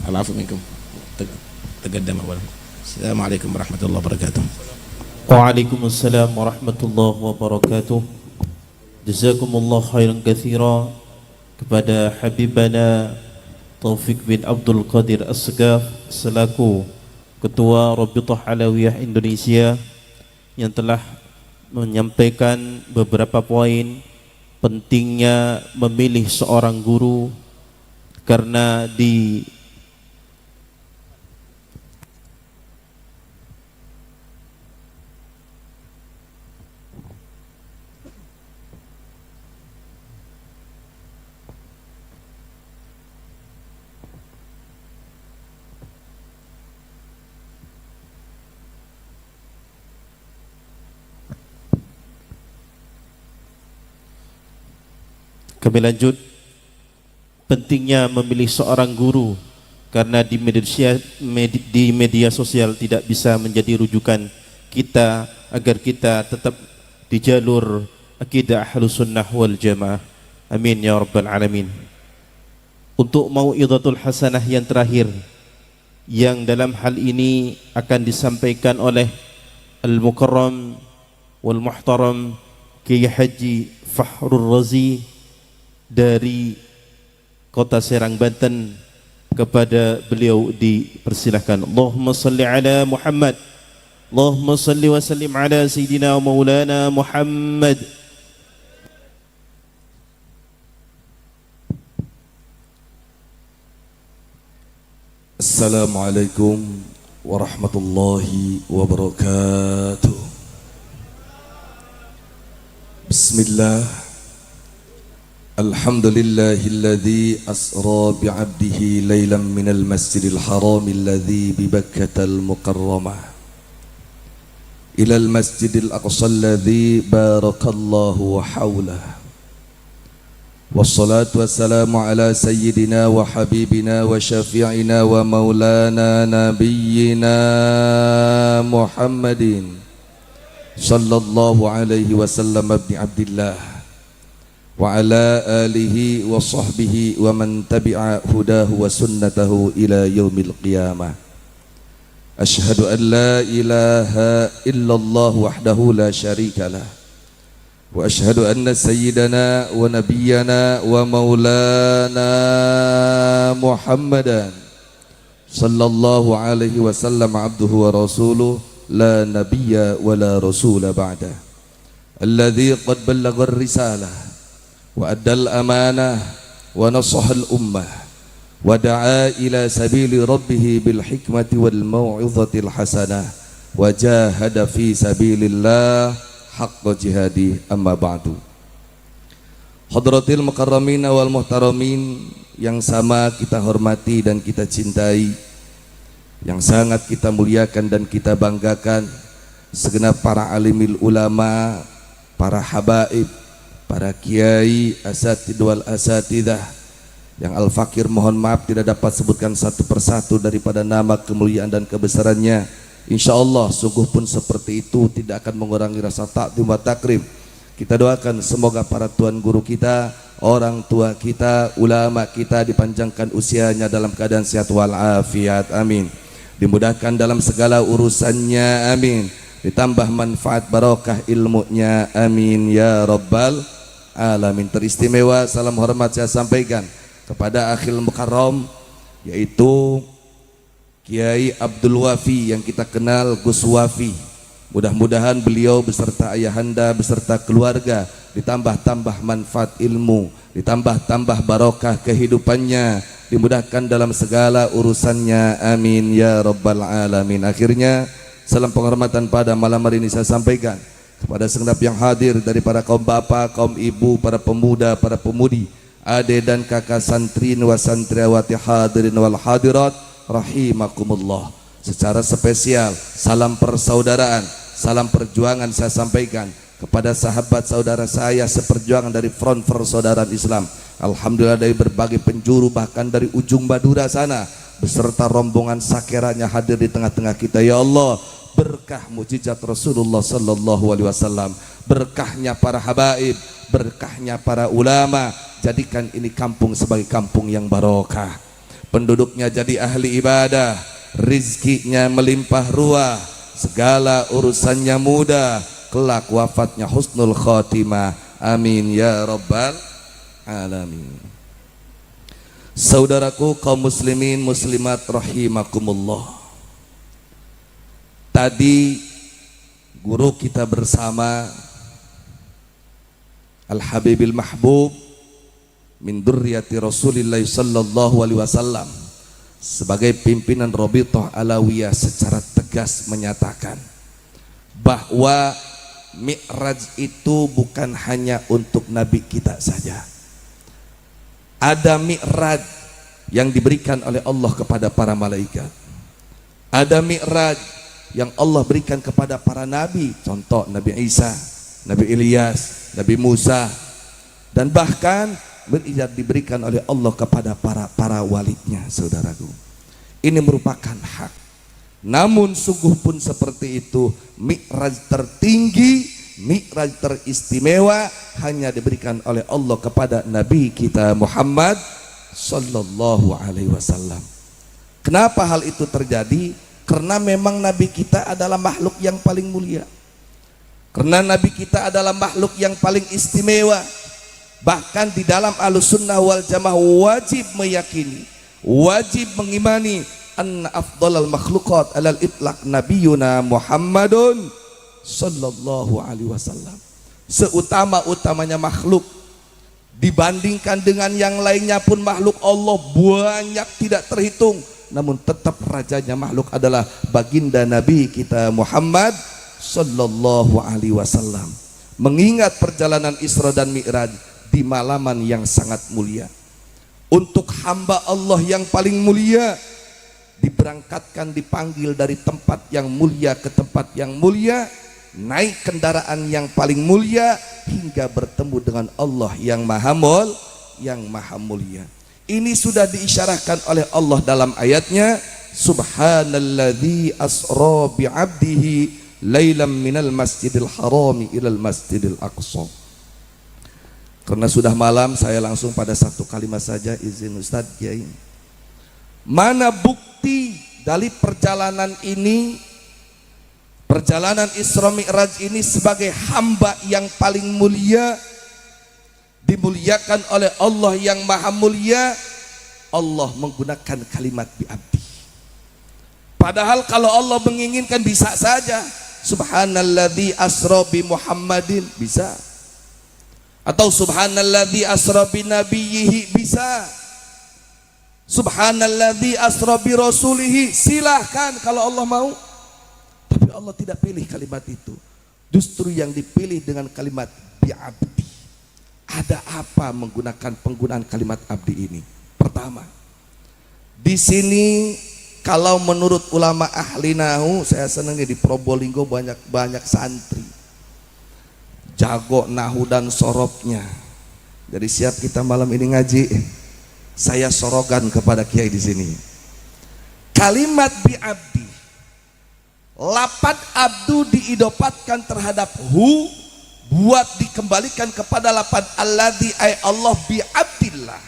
العفو منكم تقدم أولا. السلام عليكم ورحمة الله وبركاته. Waalaikumsalam warahmatullahi wabarakatuh. Jazakumullah khairan katsira kepada Habibana Taufik bin Abdul Qadir As-Segaf selaku Ketua Rabithah Alawiyah Indonesia yang telah menyampaikan beberapa poin pentingnya memilih seorang guru, karena di kami lanjut, pentingnya memilih seorang guru karena di media sosial tidak bisa menjadi rujukan kita agar kita tetap di jalur akidah Ahlus Sunnah wal Jamaah. Amin ya rabbal alamin. Untuk mau'izatul hasanah yang terakhir yang dalam hal ini akan disampaikan oleh Al-Mukarram wal Muhtaram Kiai Haji Fahrul Razi dari Kota Serang, Banten. Kepada beliau dipersilahkan. Allahumma salli ala Muhammad, Allahumma salli wa sallim ala Sayyidina wa Maulana Muhammad. Assalamualaikum warahmatullahi wabarakatuh. Bismillah. Alhamdulillahilladzi asra bi'abdihi laylan minal masjidil haram alladzi bi Bakkatal Mukarramah ilal masjidil aqsa alladzi barakallahu hawlah. Wassalatu wassalamu ala sayyidina wa habibina wa syafi'ina wa maulana nabiyyina Muhammadin sallallahu alaihi wasallam ibni Abdillah wa ala alihi wa sahbihi wa man tabi'a hudahu wa sunnatahu ila yaumil qiyamah. Ashhadu an la ilaha illallah wahdahu la syarika lah, wa ashhadu anna sayyidana wa nabiyyana wa maulana Muhammadan sallallahu alaihi wasallam abduhu wa rasuluh la nabiyya wa la rasula ba'da, alladhi qad ballagha ar-risalah wa addal amanah wa nasahal ummah wa da'a ila sabili rabbih bil hikmati wal mau'izatil hasanah wa jahada fi sabilillah haqqa jihadi. Amma ba'du. Hadratil mukarramin wal muhtaramin yang sama kita hormati dan kita cintai, yang sangat kita muliakan dan kita banggakan, segenap para alimil ulama, para habaib, para kiai, asatid wal asatidah yang al-fakir mohon maaf tidak dapat sebutkan satu persatu daripada nama kemuliaan dan kebesarannya. InsyaAllah sungguh pun seperti itu tidak akan mengurangi rasa takdim wa takrim. Kita doakan semoga para tuan guru kita, orang tua kita, ulama kita dipanjangkan usianya dalam keadaan sehat walafiat, amin. Dimudahkan dalam segala urusannya, amin. Ditambah manfaat barokah ilmunya, amin ya rabbal alamin. Teristimewa salam hormat saya sampaikan kepada akhil mukarram, yaitu Kiai Abdul Wafi yang kita kenal Gus Wafi. Mudah-mudahan beliau beserta ayahanda beserta keluarga ditambah-tambah manfaat ilmu, ditambah-tambah barokah kehidupannya, dimudahkan dalam segala urusannya, amin ya rabbal alamin. Akhirnya salam penghormatan pada malam hari ini saya sampaikan kepada segenap yang hadir dari para kaum bapak, kaum ibu, para pemuda, para pemudi, adik dan kakak santrin wa santriawati hadirin wal hadirat rahimakumullah. Secara spesial salam persaudaraan, salam perjuangan saya sampaikan kepada sahabat saudara saya seperjuangan dari front persaudaraan Islam. Alhamdulillah dari berbagai penjuru, bahkan dari ujung Madura sana beserta rombongan sakeranya hadir di tengah-tengah kita. Ya Allah, berkah mujizat Rasulullah sallallahu alaihi wasallam, berkahnya para habaib, berkahnya para ulama, jadikan ini kampung sebagai kampung yang barokah. penduduknya jadi ahli ibadah, rizkinya melimpah ruah, segala urusannya mudah, kelak wafatnya husnul khotimah. Amin ya rabbal alamin. Saudaraku kaum muslimin muslimat rahimakumullah, tadi guru kita bersama Al-Habibil Mahbub min durriyati Rasulillah sallallahu alaihi wasallam sebagai pimpinan Rabithah Alawiyah secara tegas menyatakan bahwa Mi'raj itu bukan hanya untuk Nabi kita saja. Ada Mi'raj yang diberikan oleh Allah kepada para malaikat. Ada Mi'raj yang Allah berikan kepada para nabi, contoh Nabi Isa, Nabi Ilyas, Nabi Musa, dan bahkan Mi'raj diberikan oleh Allah kepada para walinya. Saudaraku, ini merupakan hak. Namun sungguh pun seperti itu, Mi'raj tertinggi, Mi'raj teristimewa hanya diberikan oleh Allah kepada Nabi kita Muhammad sallallahu alaihi wasallam. Kenapa hal itu terjadi? Karena memang Nabi kita adalah makhluk yang paling mulia. Karena Nabi kita adalah makhluk yang paling istimewa. Bahkan di dalam Ahlussunnah wal Jamaah wajib meyakini, wajib mengimani anna afdalal makhluqat alal itlaq nabiyuna Muhammadun sallallahu alaihi wasallam. Seutama-utamanya makhluk dibandingkan dengan yang lainnya pun makhluk Allah banyak tidak terhitung, namun tetap rajanya makhluk adalah baginda Nabi kita Muhammad sallallahu alaihi wasallam. Mengingat perjalanan Isra dan Mi'raj di malaman yang sangat mulia, untuk hamba Allah yang paling mulia diberangkatkan, dipanggil dari tempat yang mulia ke tempat yang mulia, naik kendaraan yang paling mulia hingga bertemu dengan Allah yang maha mulia. Ini sudah diisyarahkan oleh Allah dalam ayatnya, subhanalladzi asra bi'abdihi lailam minal masjidil harami ilal masjidil aqsa. Karena sudah malam, saya langsung pada satu kalimat saja, izin Ustadz Kiai. Mana bukti dari perjalanan ini, perjalanan Isra Mi'raj ini sebagai hamba yang paling mulia, dimuliakan oleh Allah yang maha mulia? Allah menggunakan kalimat bi'abdi. Padahal kalau Allah menginginkan bisa saja subhanalladzi asra bi Muhammadin, bisa. Atau subhanalladzi asra bi nabiyhi, bisa. Subhanalladzi asra bi rasulihi, silahkan kalau Allah mau. Tapi Allah tidak pilih kalimat itu. Justru yang dipilih dengan kalimat bi'abdi. Ada apa menggunakan penggunaan kalimat abdi ini? Pertama, di sini kalau menurut ulama ahli nahu, saya senang di Probolinggo banyak santri jago nahu dan sorobnya. Jadi siap kita malam ini ngaji. Saya sorogan kepada kiai di sini. Kalimat bi'abdi, lafaz abdu diidopatkan terhadap hu, buat dikembalikan kepada lafaz alladzi ay Allah bi'abdillah.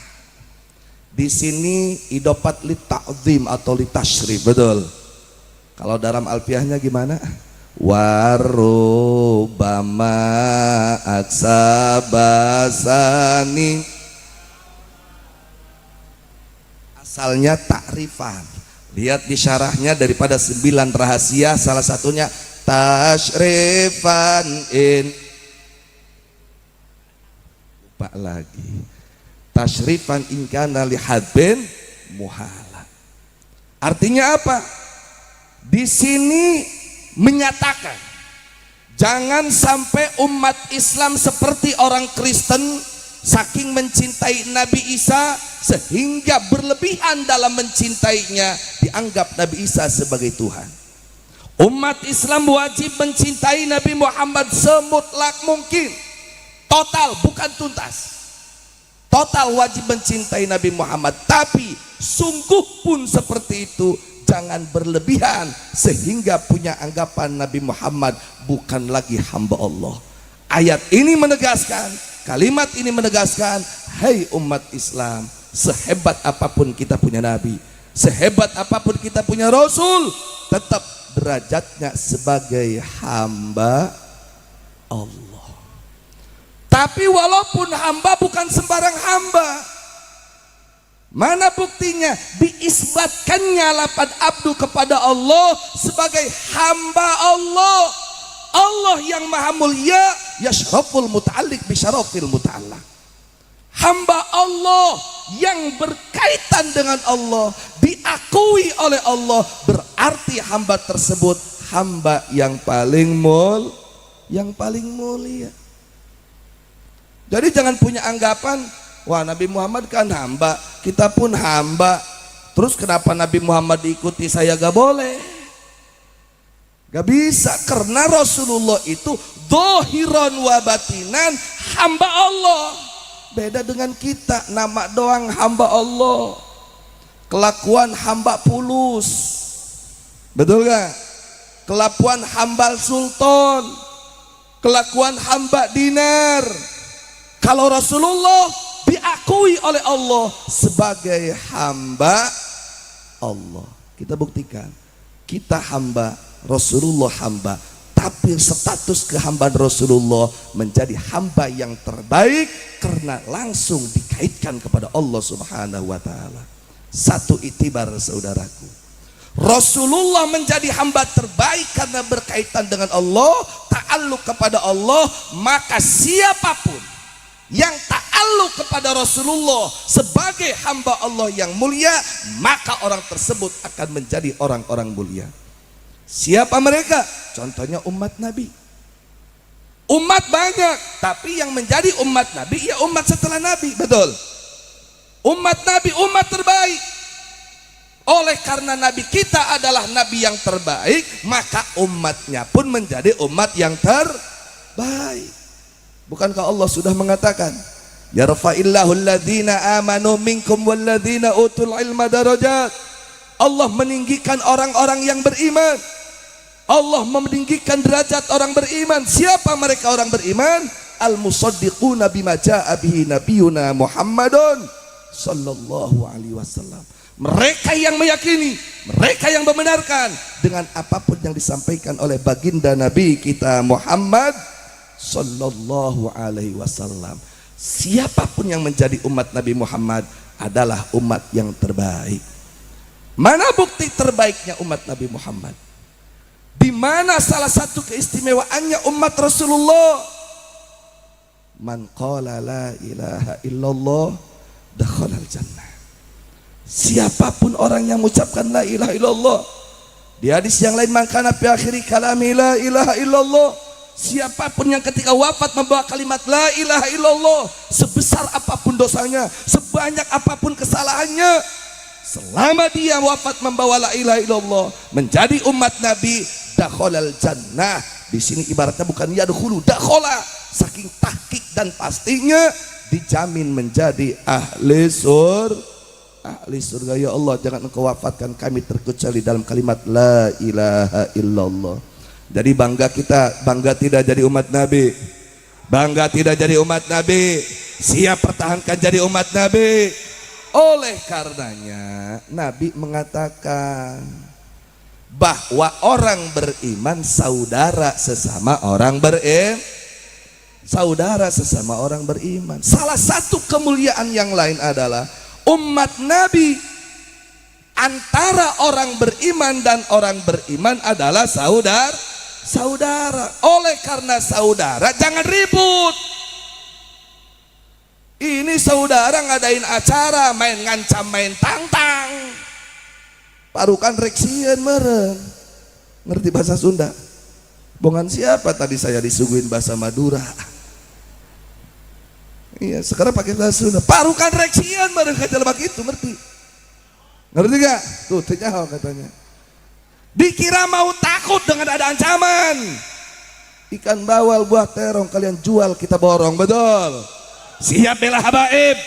Di sini idopat li ta'zim atau li tasyrif, betul. Kalau dalam alfiahnya gimana? Warubama aksabasani, asalnya takrifan. Lihat di syarahnya, daripada 9 rahasia salah satunya tasyrifan in, lupa lagi, tasyrifan in kana li hadbin muhala. Artinya apa? Di sini menyatakan jangan sampai umat Islam seperti orang Kristen, saking mencintai Nabi Isa sehingga berlebihan dalam mencintainya, dianggap Nabi Isa sebagai Tuhan. Umat Islam wajib mencintai Nabi Muhammad semutlak mungkin, total bukan tuntas. Total wajib mencintai Nabi Muhammad, tapi sungguh pun seperti itu, jangan berlebihan sehingga punya anggapan Nabi Muhammad bukan lagi hamba Allah. Ayat ini menegaskan, kalimat ini menegaskan, hai umat Islam, sehebat apapun kita punya nabi, sehebat apapun kita punya rasul, tetap derajatnya sebagai hamba Allah. Tapi walaupun hamba bukan sembarang hamba. Mana buktinya? Diisbatkannya lafaz abdu kepada Allah sebagai hamba Allah. Allah yang maha mulia, yashraful muta'alliq bi syarafil muta'allaq. Hamba Allah yang berkaitan dengan Allah, diakui oleh Allah, berarti hamba tersebut hamba yang paling mulia. Jadi jangan punya anggapan, wah Nabi Muhammad kan hamba, kita pun hamba, terus kenapa Nabi Muhammad diikuti saya gak boleh? Gak bisa, karena Rasulullah itu dohiron wa batinan hamba Allah. Beda dengan kita, nama doang hamba Allah, kelakuan hamba pulus, betul gak? Kelakuan hamba sultan, kelakuan hamba dinar. Kalau Rasulullah diakui oleh Allah sebagai hamba Allah. Kita buktikan, kita hamba, Rasulullah hamba, tapi status kehambaan Rasulullah menjadi hamba yang terbaik karena langsung dikaitkan kepada Allah Subhanahu wa taala. Satu itibar saudaraku, Rasulullah menjadi hamba terbaik karena berkaitan dengan Allah, ta'alluq kepada Allah, maka siapapun yang ta'alluq kepada Rasulullah sebagai hamba Allah yang mulia, maka orang tersebut akan menjadi orang-orang mulia. Siapa mereka? Contohnya umat Nabi. Umat banyak, tapi yang menjadi umat Nabi ya umat setelah Nabi, betul? Umat Nabi umat terbaik. Oleh karena Nabi kita adalah Nabi yang terbaik, maka umatnya pun menjadi umat yang terbaik. Bukankah Allah sudah mengatakan, yarfa'illahu alladhina amanu minkum walladhina utul ilma darajat. Allah meninggikan orang-orang yang beriman, Allah meninggikan derajat orang beriman. Siapa mereka orang beriman? Al-musaddiquna bima jaa bihi nabiyuna Muhammadun sallallahu alaihi wasallam. Mereka yang meyakini, mereka yang membenarkan dengan apapun yang disampaikan oleh baginda Nabi kita Muhammad sallallahu alaihi wasallam. Siapapun yang menjadi umat Nabi Muhammad adalah umat yang terbaik. Mana bukti terbaiknya umat Nabi Muhammad? Di mana salah satu keistimewaannya umat Rasulullah? Man qala la ilaha illallah dakhalal jannah. Siapapun orang yang mengucapkan la ilaha illallah, di hadis yang lain, man kana fi akhiri kalami la ilaha illallah. Siapapun yang ketika wafat membawa kalimat la ilaha illallah, sebesar apapun dosanya, sebanyak apapun kesalahannya, selama dia wafat membawa la ilaha illallah, menjadi umat Nabi, dakhalal jannah. Di sini ibaratnya bukan yadkhulu, dakhala, saking tahqiq dan pastinya dijamin menjadi ahli surga. Ya Allah, jangan engkau wafatkan kami terkecuali dalam kalimat la ilaha illallah. Jadi bangga kita, bangga tidak jadi umat Nabi, bangga tidak jadi umat Nabi, siap pertahankan jadi umat Nabi. Oleh karenanya Nabi mengatakan bahwa orang beriman saudara sesama orang beriman. Salah satu kemuliaan yang lain adalah umat Nabi, antara orang beriman dan orang beriman adalah saudara. Oleh karena saudara, jangan ribut. Ini saudara ngadain acara, main ngancam, main tantang, parukan reksien meren. Ngerti bahasa Sunda? Bongan siapa tadi saya disuguhin bahasa Madura. Iya, sekarang pakai bahasa Sunda. Parukan reksian bareng kaca lebak itu, ngerti? Ngerti gak? Tuh, ternyata katanya. Dikira mau takut dengan ada ancaman. Ikan bawal, buah terong kalian jual, kita borong, betul? Siap bela habaib,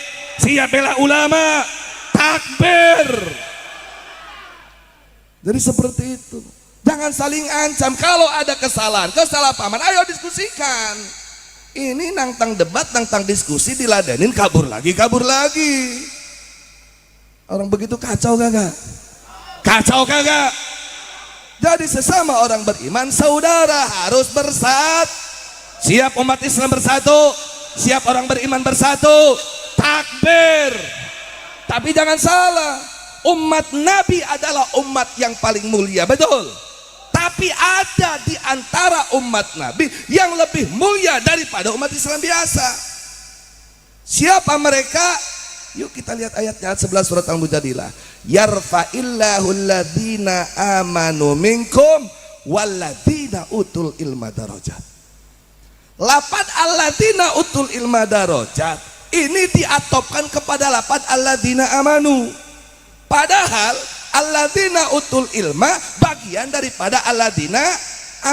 siap bela ulama, takbir. Jadi seperti itu. Jangan saling ancam. Kalau ada kesalahan, kesalahpahaman, ayo diskusikan. Ini nantang debat, nantang diskusi, diladenin kabur lagi. Orang begitu kacau kagak? Kacau kagak? Jadi sesama orang beriman, saudara harus bersatu. Siap umat Islam bersatu, siap orang beriman bersatu, takbir. Tapi jangan salah, umat Nabi adalah umat yang paling mulia, betul. Tapi ada di antara umat Nabi yang lebih mulia daripada umat Islam biasa. Siapa mereka? Yuk kita lihat ayatnya, ayat 11 surat Al-Mujadilah. Yarfa'illahu alladhina amanu minkum walladhina utul ilma darajat. Lafaz alladhina utul ilma darajat ini diatopkan kepada lafaz alladhina amanu. Padahal alladhina utul ilma bagian daripada alladhina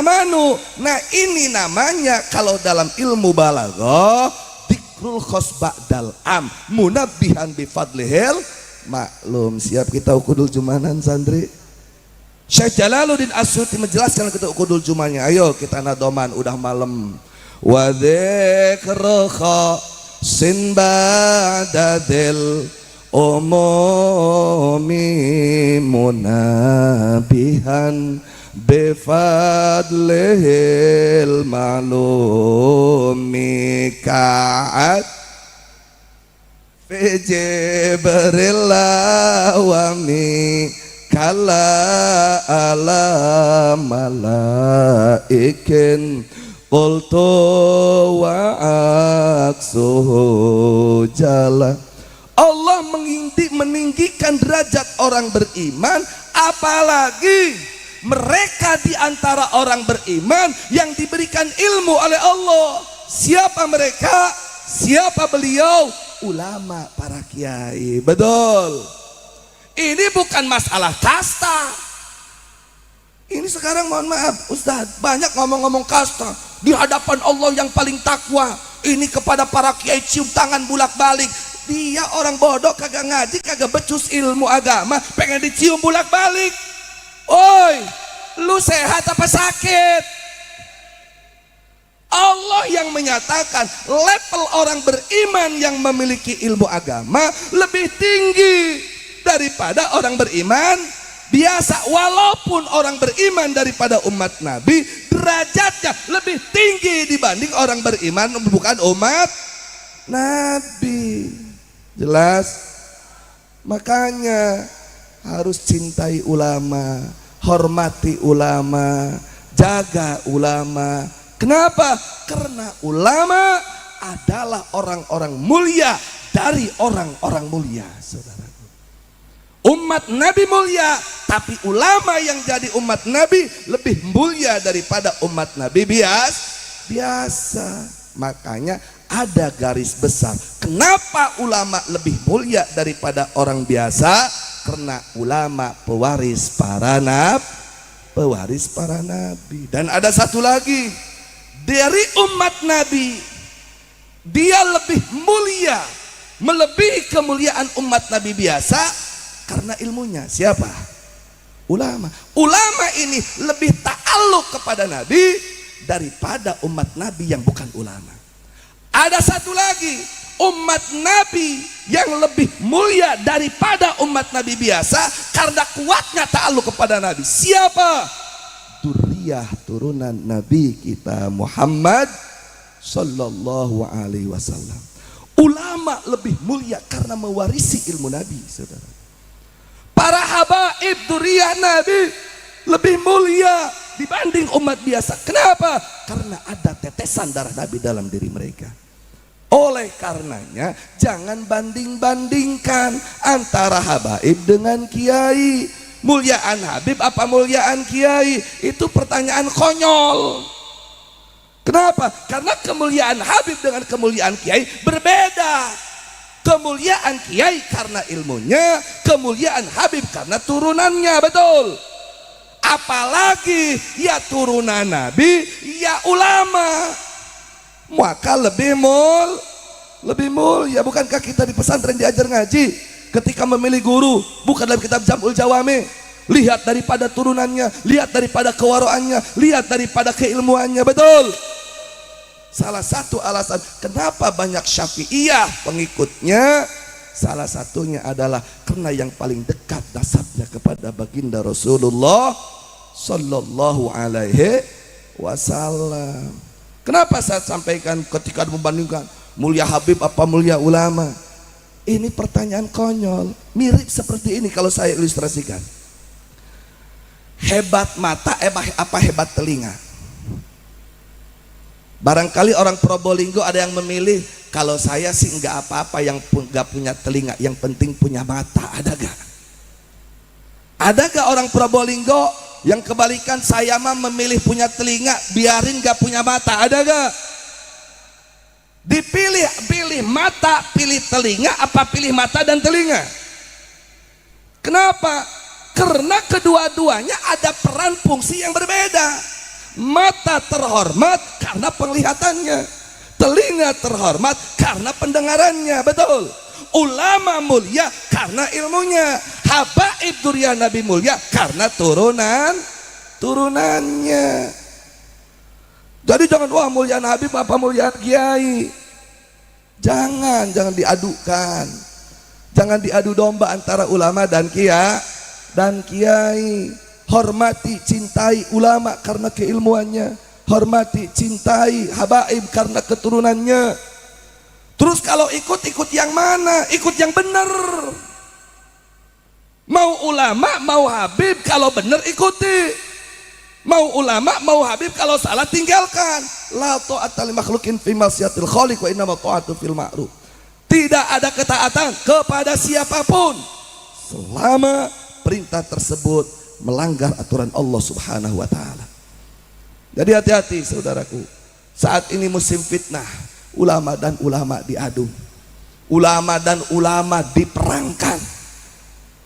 amanu. Nah ini namanya kalau dalam ilmu balaghah dikrul khos ba'dal am munabbihan bifadlihil maklum. Siap kita ukudul jumanan santri? Syekh Jalaluddin As-Suyuti menjelaskan kita ukudul jumannya. Ayo kita nadoman, udah malam. Wa dzikru khasin ba'dadil umumi munabihan bifadlihil ma'lumi ka'at fi jibril lawami kala ala malaikin qultu wa aksuhu jala. Allah meninggikan derajat orang beriman, apalagi mereka di antara orang beriman yang diberikan ilmu oleh Allah. Siapa mereka? Siapa beliau? Ulama, para kiai. Betul. Ini bukan masalah kasta. Ini sekarang mohon maaf Ustaz, banyak ngomong-ngomong kasta di hadapan Allah yang paling takwa. Ini kepada para kiai cium tangan bulak-balik. Dia orang bodoh, kagak ngaji, kagak becus ilmu agama, pengen dicium bulak-balik. Oi, lu sehat apa sakit? Allah yang menyatakan level orang beriman yang memiliki ilmu agama lebih tinggi daripada orang beriman biasa. Walaupun orang beriman daripada umat Nabi derajatnya lebih tinggi dibanding orang beriman bukan umat Nabi. Jelas? Makanya harus cintai ulama, hormati ulama, jaga ulama. Kenapa? Karena ulama adalah orang-orang mulia dari orang-orang mulia, saudaraku. Umat Nabi mulia, tapi ulama yang jadi umat Nabi lebih mulia daripada umat Nabi biasa. Makanya ada garis besar. Kenapa ulama lebih mulia daripada orang biasa? Karena ulama pewaris para nabi. Dan ada satu lagi, dari umat Nabi dia lebih mulia, melebihi kemuliaan umat Nabi biasa karena ilmunya. Siapa? Ulama. Ulama ini lebih ta'alluq kepada Nabi daripada umat Nabi yang bukan ulama. Ada satu lagi, umat Nabi yang lebih mulia daripada umat Nabi biasa karena kuatnya ta'alluq kepada Nabi. Siapa? Duriyah turunan Nabi kita Muhammad sallallahu alaihi wasallam. Ulama lebih mulia karena mewarisi ilmu Nabi, saudara. Para habaib duriyah Nabi lebih mulia dibanding umat biasa. Kenapa? Karena ada tetesan darah Nabi dalam diri mereka. Oleh karenanya jangan banding-bandingkan antara habaib dengan kiai. Muliaan Habib apa muliaan kiai? Itu pertanyaan konyol. Kenapa? Karena kemuliaan Habib dengan kemuliaan kiai berbeda. Kemuliaan kiai karena ilmunya, kemuliaan Habib karena turunannya, betul. Apalagi ya turunan Nabi, ya ulama, maka lebih mulia. Bukankah kita di pesantren diajar ngaji? Ketika memilih guru, bukan dalam kitab Jam'ul Jawami, lihat daripada turunannya, lihat daripada kewaraannya, lihat daripada keilmuannya, betul. Salah satu alasan kenapa banyak Syafi'iyah pengikutnya Salah satunya adalah karena yang paling dekat nasabnya kepada baginda Rasulullah sallallahu alaihi wasallam. Kenapa saya sampaikan ketika membandingkan mulia Habib apa mulia ulama? Ini pertanyaan konyol, mirip seperti ini kalau saya ilustrasikan. Hebat mata apa hebat telinga? Barangkali orang Probolinggo ada yang memilih, kalau saya sih nggak apa-apa yang nggak punya telinga, yang penting punya mata. Ada gak? Ada gak orang Probolinggo yang kebalikan, saya mah memilih punya telinga, biarin gak punya mata? Ada gak? Pilih mata, pilih telinga, apa pilih mata dan telinga? Kenapa? Karena kedua-duanya ada peran fungsi yang berbeda. Mata terhormat karena penglihatannya, telinga terhormat karena pendengarannya, betul. Ulama mulia karena ilmunya, habaib durian Nabi mulia karena turunannya. Jadi jangan wah mulia Habib apa mulia kiai. Jangan diadukan. Jangan diadu domba antara ulama dan kiai. Hormati, cintai ulama karena keilmuannya. Hormati, cintai habaib karena keturunannya. Terus kalau ikut yang mana? Ikut yang benar. Mau ulama, mau habib, kalau benar ikuti. Mau ulama, mau habib, kalau salah tinggalkan. La ta'ata li makhluqin fi ma'siyatil khaliq wa innama ta'atu fil ma'ruf. Tidak ada ketaatan kepada siapapun selama perintah tersebut melanggar aturan Allah Subhanahu wa taala. Jadi hati-hati saudaraku. Saat ini musim fitnah, ulama dan ulama diadu. Ulama dan ulama diperangkan.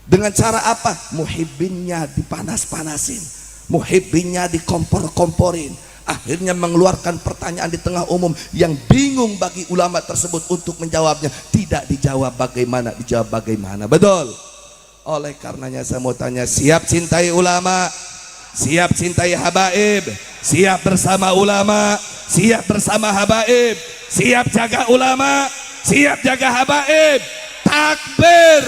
Dengan cara apa? Muhibbinnya dipanas-panasin, muhibbinnya dikompor-komporin. Akhirnya mengeluarkan pertanyaan di tengah umum yang bingung bagi ulama tersebut untuk menjawabnya. Tidak dijawab bagaimana, dijawab bagaimana. Betul. Oleh karenanya saya mau tanya, siap cintai ulama, siap cintai habaib, siap bersama ulama, siap bersama habaib, siap jaga ulama, siap jaga habaib. Takbir.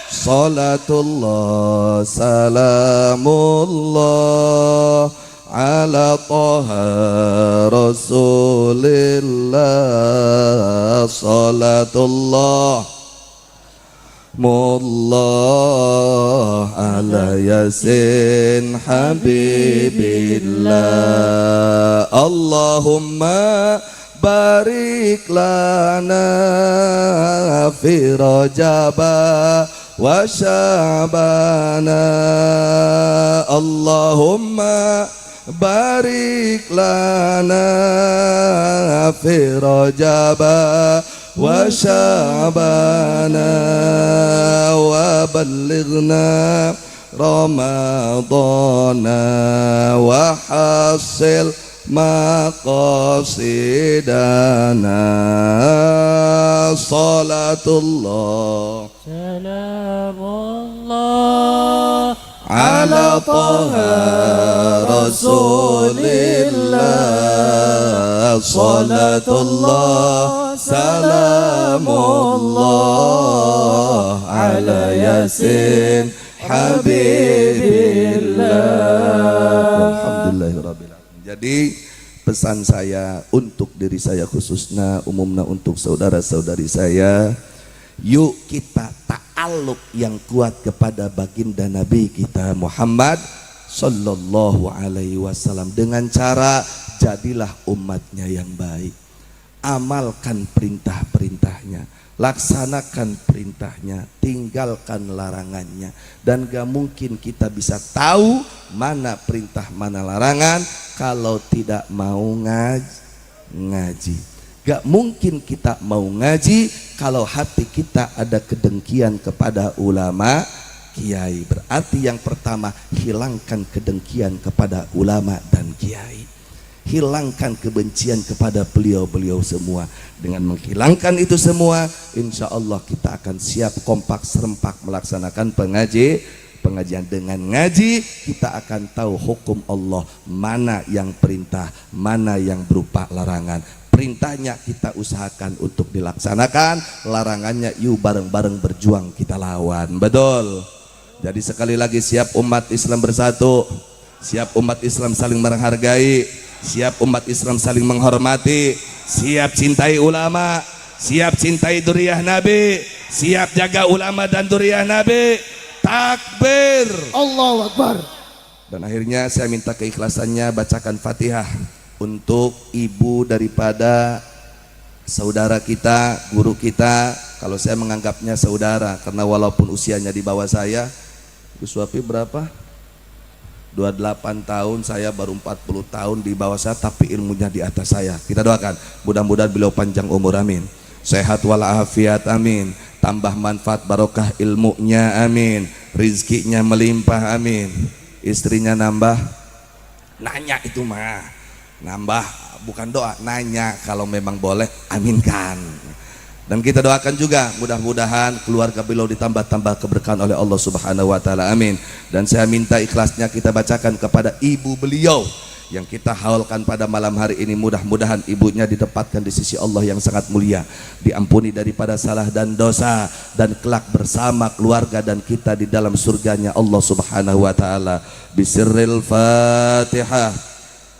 Salatullah salamullah ala taha rasulillah. Salatullah mullah ala yasin habibillah. Allahumma barik lana fi rajaba wa sya'bana. Allahumma barik lana fi rajaba wa sya'bana wa ballighna ramadana wa hasil maqasidana. Salatullah salamullah ala taha rasulillah. Salatullah salamullah ala yasin habibillah. Alhamdulillahirabbil alamin. Jadi pesan saya untuk diri saya khususnya, umumnya untuk saudara-saudari saya, yuk kita ta'alluq yang kuat kepada baginda Nabi kita Muhammad sallallahu alaihi wasallam dengan cara jadilah umatnya yang baik. Amalkan perintah-perintahnya, laksanakan perintahnya, tinggalkan larangannya. Dan gak mungkin kita bisa tahu mana perintah mana larangan kalau tidak mau ngaji. Gak mungkin kita mau ngaji kalau hati kita ada kedengkian kepada ulama kiai. Berarti yang pertama, hilangkan kedengkian kepada ulama dan kiai. Hilangkan kebencian kepada beliau-beliau semua. Dengan menghilangkan itu semua, insya Allah kita akan siap kompak serempak melaksanakan pengajian. Dengan ngaji kita akan tahu hukum Allah, mana yang perintah, mana yang berupa larangan. perintahnya kita usahakan untuk dilaksanakan, larangannya yuk bareng-bareng berjuang kita lawan. Betul. Jadi sekali lagi, siap umat Islam bersatu, siap umat Islam saling menghargai, siap umat Islam saling menghormati, siap cintai ulama, siap cintai duriyah Nabi, siap jaga ulama dan duriyah Nabi. Takbir, Allahu Akbar. dan akhirnya saya minta keikhlasannya bacakan Fatihah untuk ibu daripada saudara kita, guru kita. Kalau saya menganggapnya saudara, karena walaupun usianya di bawah saya. Gus Wafi berapa? 28 tahun, saya baru 40 tahun di bawah saya, tapi ilmunya di atas saya. Kita doakan, mudah-mudahan beliau panjang umur, amin. Sehat walafiat, amin. Tambah manfaat barokah ilmunya, amin. Rizkinya melimpah, amin. Istrinya nambah, nanya itu mah nambah, bukan doa, nanya kalau memang boleh, aminkan. Dan kita doakan juga mudah-mudahan keluarga beliau ditambah-tambah keberkahan oleh Allah Subhanahu wa taala, amin. Dan saya minta ikhlasnya kita bacakan kepada ibu beliau yang kita haulkan pada malam hari ini. Mudah-mudahan ibunya ditempatkan di sisi Allah yang sangat mulia, diampuni daripada salah dan dosa, dan kelak bersama keluarga dan kita di dalam surganya Allah Subhanahu wa taala. Bisirril Fatihah.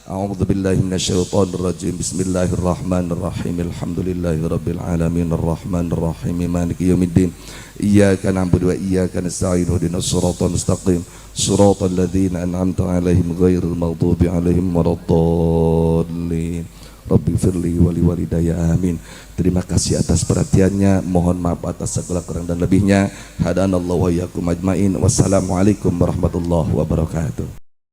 A'udzu billahi minasyaitonir rajim. Bismillahirrahmanirrahim. Alhamdulillahirabbil alamin arrahmanir rahim maliki yaumiddin. Iyyaka na'budu wa iyyaka nasta'in ihdinas siratal mustaqim siratal ladzina an'amta 'alaihim ghairil maghdubi 'alaihim waladdallin. Rabbi firli wa liwalidayya, amin. Terima kasih atas perhatiannya. Mohon maaf atas segala kurang dan lebihnya. Hadanallahu wa iyyakum ajmain. Wassalamualaikum warahmatullahi wabarakatuh.